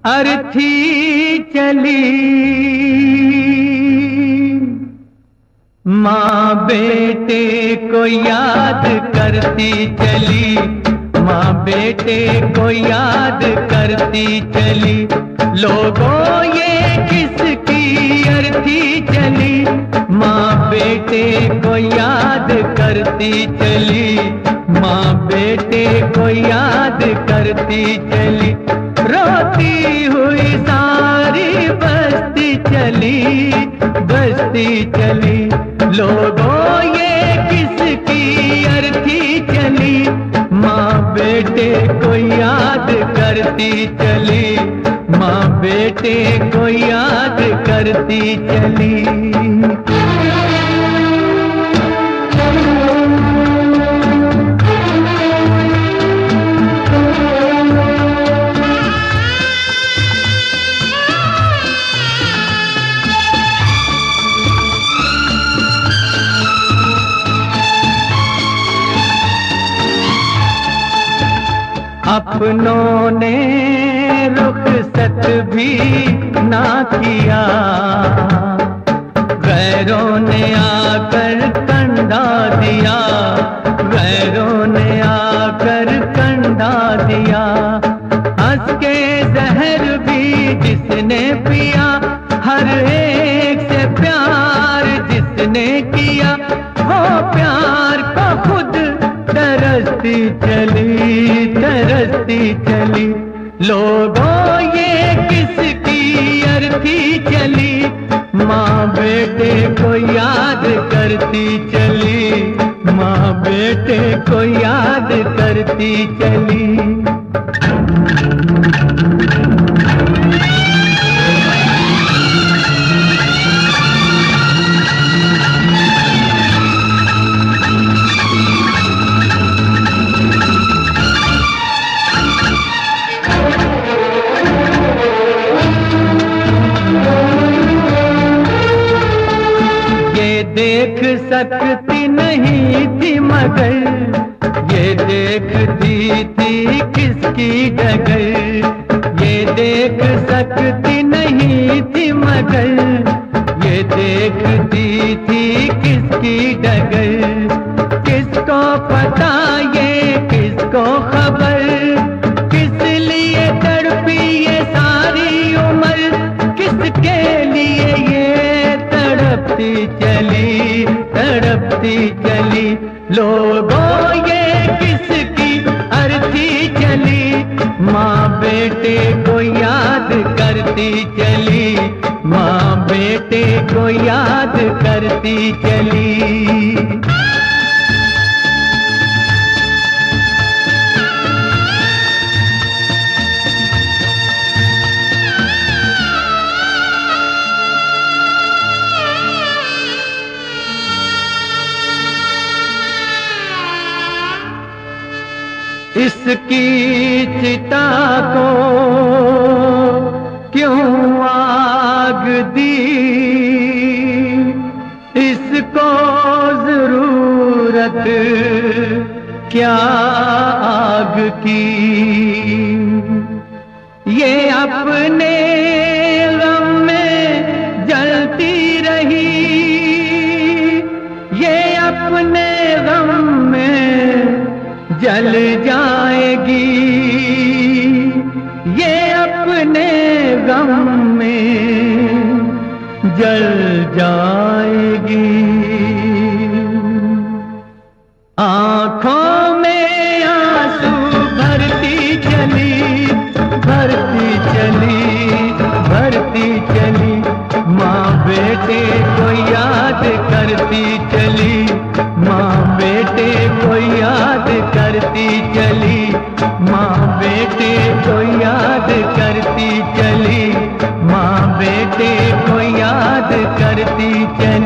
अर्थी चली माँ बेटे को याद करती चली, माँ बेटे को याद करती चली। लोगों ये किसकी अर्थी चली, माँ बेटे को याद करती चली, माँ बेटे को याद करती चली। रोती हुई सारी बस्ती चली, बस्ती चली। लोगों ये किसकी अर्थी चली, माँ बेटे को याद करती चली, माँ बेटे को याद करती चली। अपनों ने रुखसत भी ना किया, गैरों ने आकर कंधा दिया, गैरों ने आकर कंधा दिया। हंस के जहर भी जिसने पिया, हर एक से प्यार जिसने किया, वो प्यार को खुद तरसती चली, तरसती चली। लोगों ये किसकी अर्थी चली, माँ बेटे को याद करती चली, माँ बेटे को याद करती चली। देख सकती नहीं थी मगर ये देखती थी किसकी डगर, ये देख सकती नहीं थी मगर ये देखती थी किसकी डगर। किसको पता ये किसको खबर, किस लिए तड़पी ये सारी उम्र, किसके लिए ये तड़पती चली, तड़पती चली। लोगों ये किसकी अर्थी चली, माँ बेटे को याद करती चली, माँ बेटे को याद करती चली। इसकी चिता को क्यों आग दी, इसको जरूरत क्या आग की। ये अपने गम में जलती रही, ये अपने गम में जल जाएगी, ये अपने गम में जल जाएगी। आँखों में आंसू भरती चली, भरती चली, भरती चली। माँ बेटे को याद करती चली, माँ बेटे को याद करती चली, माँ बेटे को याद करती चली, माँ बेटे को याद करती चली।